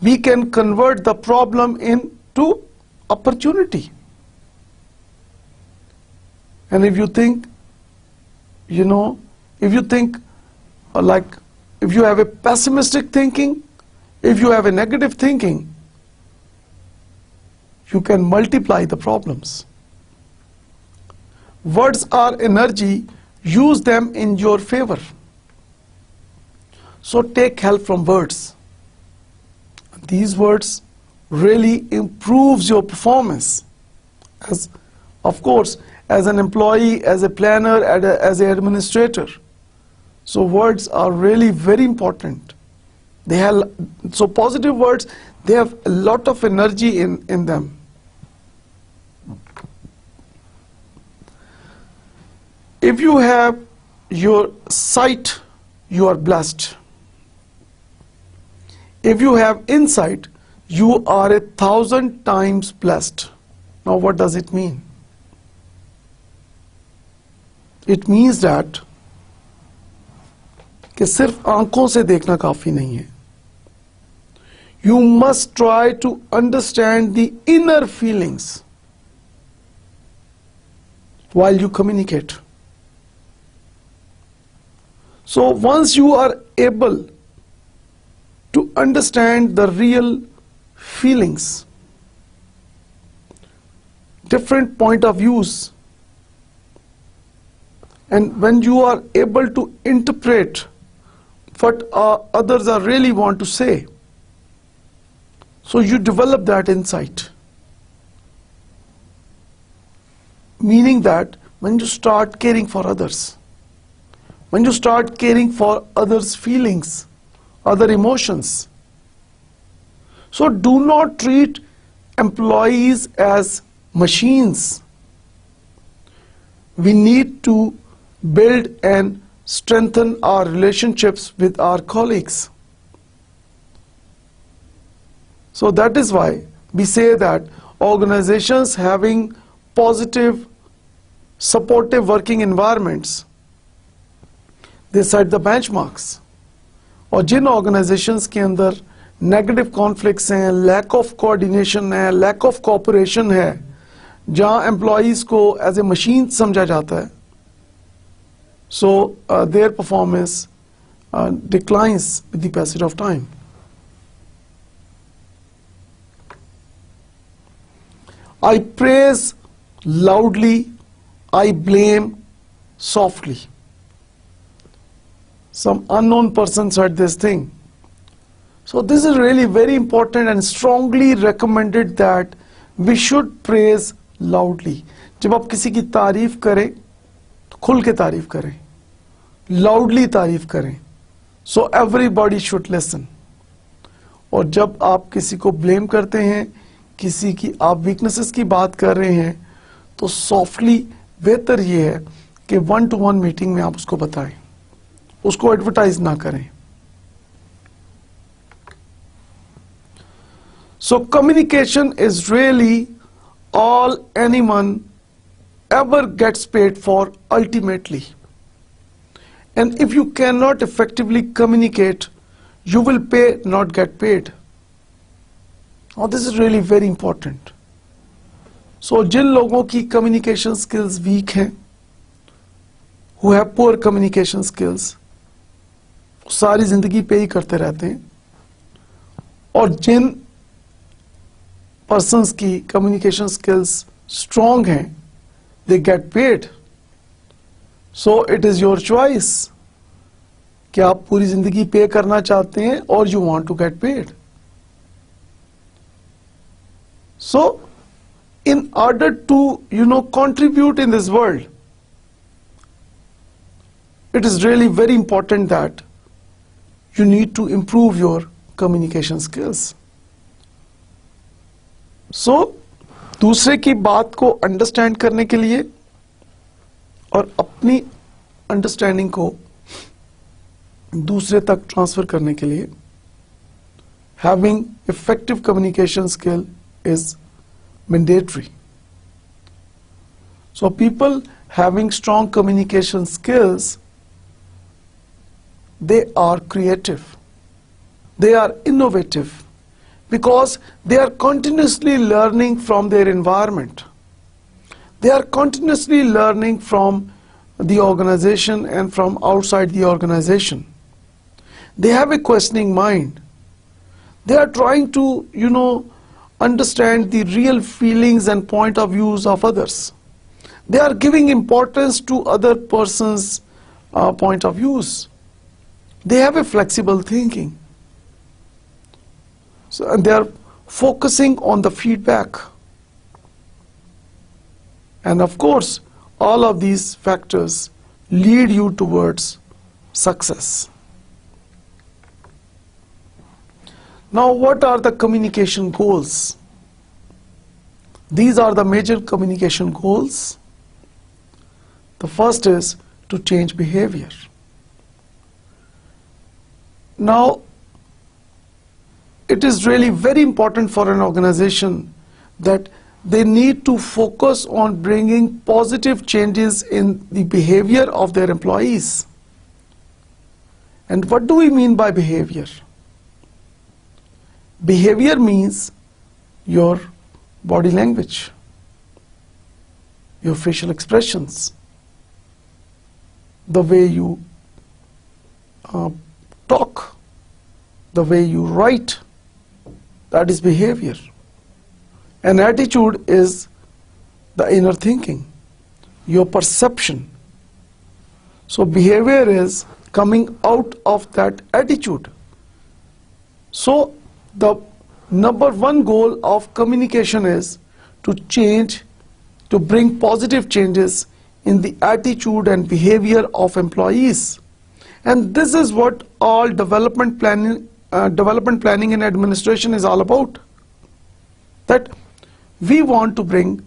we can convert the problem into opportunity. And if you think, if you have a pessimistic thinking, if you have a negative thinking, you can multiply the problems. Words are energy. Use them in your favor. So take help from words. These words really improves your performance. Of course, as an employee, as a planner, as an administrator. So words are really very important. So positive words, they have a lot of energy in them. If you have your sight, you are blessed. If you have insight, you are 1,000 times blessed. Now what does it mean? It means that कि सिर्फ आंखों से देखना काफी नहीं है. You must try to understand the inner feelings while you communicate. So once you are able to understand the real feelings, different point of views, and when you are able to interpret what others are really want to say, so you develop that insight. Meaning that when you start caring for others, when you start caring for others' feelings, other emotions, so do not treat employees as machines. We need to build and strengthen our relationships with our colleagues. So that is why we say that organizations having positive, supportive working environments, they set the benchmarks. और जिन organisations के अंदर negative conflicts हैं, lack of coordination है, lack of cooperation है, जहां employees को as a machine समझा जाता है, so their performance declines with the passage of time. I praise loudly, I blame softly. Some unknown person said this thing. So this is really very important and strongly recommended that we should praise loudly. जब आप किसी की तारीफ करें तो खुल के तारीफ करें, loudly तारीफ करें, so everybody should listen. और जब आप किसी को blame करते हैं, किसी की आप वीकनेसेस की बात कर रहे हैं, तो सॉफ्टली बेहतर ये है कि 1-to-1 मीटिंग में आप उसको बताएं, उसको एडवर्टाइज ना करें. So communication is really all anyone ever gets paid for ultimately. And if you cannot effectively communicate, you will pay, not get paid. Now this is really very important. So जिन लोगों की communication skills weak हैं, who have poor communication skills, सारी जिंदगी पे ही करते रहते हैं, और जिन persons की communication skills strong हैं, they get paid. So it is your choice कि आप पूरी जिंदगी पे करना चाहते हैं और you want to get paid. So in order to contribute in this world, it is really very important that you need to improve your communication skills. So दूसरे की बात को अंडरस्टैंड करने के लिए और अपनी अंडरस्टैंडिंग को दूसरे तक ट्रांसफर करने के लिए having effective communication skill is mandatory. So people having strong communication skills, they are creative, they are innovative, because they are continuously learning from their environment. They are continuously learning from the organization and from outside the organization. They have a questioning mind. They are trying to, understand the real feelings and point of views of others. They are giving importance to other persons' point of views. They have a flexible thinking. So, and they are focusing on the feedback. And of course, all of these factors lead you towards success. Now, what are the communication goals? These are the major communication goals. The first is to change behavior. Now, it is really very important for an organization that they need to focus on bringing positive changes in the behavior of their employees. And what do we mean by behavior? Behavior means your body language, your facial expressions, the way you talk, the way you write. That is behavior. And attitude is the inner thinking, your perception. So behavior is coming out of that attitude. So the number one goal of communication is to change, to bring positive changes in the attitude and behavior of employees. And this is what all development planning and administration is all about. That we want to bring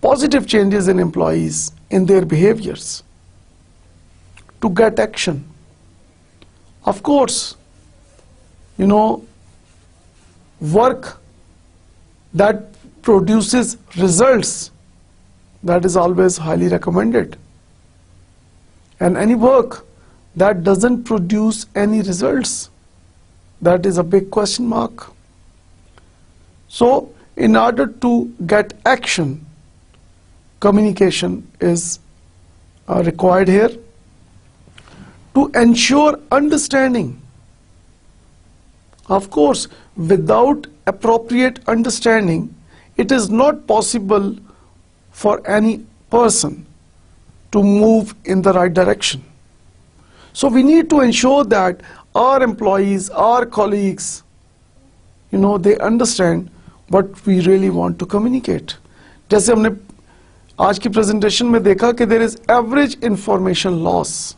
positive changes in employees, in their behaviors, to get action. Of course, work that produces results, that is always highly recommended. And any work that doesn't produce any results, that is a big question mark. So, in order to get action, communication is required here. To ensure understanding, of course, without appropriate understanding, it is not possible for any person to move in the right direction. So we need to ensure that our employees, our colleagues, they understand what we really want to communicate. जैसे हमने आज की presentation में देखा कि there is average information loss,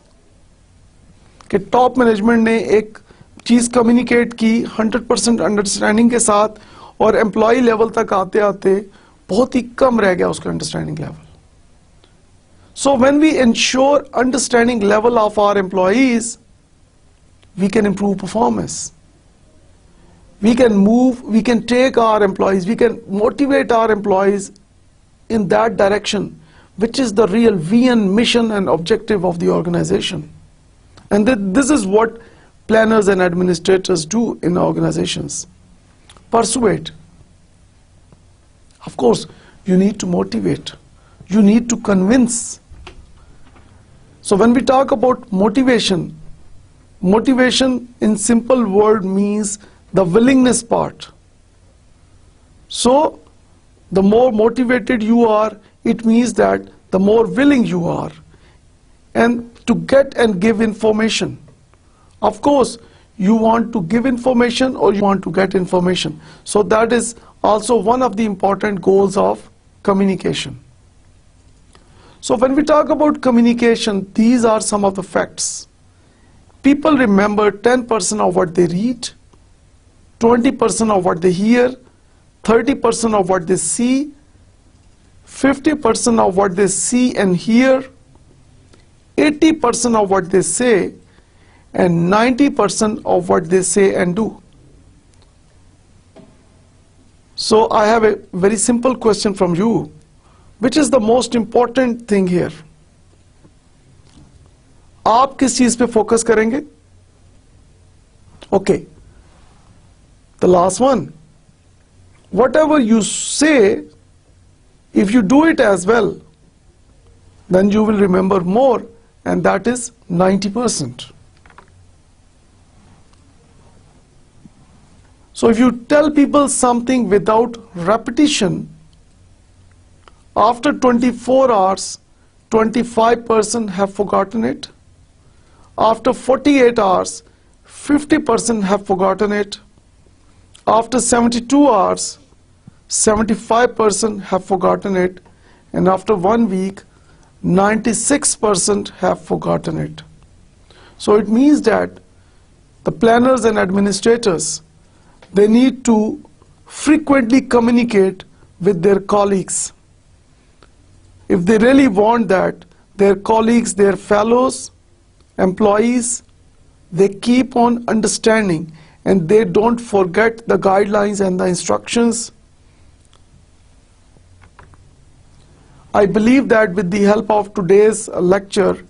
कि top management ने एक चीज कम्युनिकेट की 100% अंडरस्टैंडिंग के साथ और एम्प्लॉय लेवल तक आते आते बहुत ही कम रह गया उसका understanding level. So when we ensure understanding level of our employees, we can improve performance. We can move, we can take our employees, we can motivate our employees in that direction, which is the real vision, mission and objective of the organization. And this is what planners and administrators do in organizations. Persuade. Of course, you need to motivate. You need to convince. So when we talk about motivation, motivation in simple word means the willingness part. So the more motivated you are, it means that the more willing you are, and to get and give information. Of course, you want to give information or you want to get information. So that is also one of the important goals of communication. So when we talk about communication, these are some of the facts. People remember 10% of what they read, 20% of what they hear, 30% of what they see, 50% of what they see and hear, 80% of what they say, and 90% of what they say and do. So I have a very simple question from you. Which is the most important thing here? आप किस चीज पे focus करेंगे? Okay. The last one. Whatever you say, if you do it as well, then you will remember more, and that is 90%. So if you tell people something without repetition, after 24 hours, 25% have forgotten it. After 48 hours, 50% have forgotten it. After 72 hours, 75% have forgotten it. And after 1 week, 96% have forgotten it. So it means that the planners and administrators, they need to frequently communicate with their colleagues. If they really want that, their colleagues, their fellows, employees, they keep on understanding and they don't forget the guidelines and the instructions. I believe that with the help of today's lecture,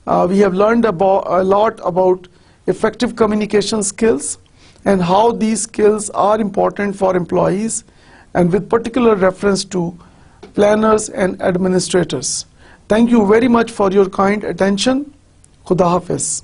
we have learned a lot about effective communication skills and how these skills are important for employees, and with particular reference to planners and administrators. Thank you very much for your kind attention. Khuda Hafiz.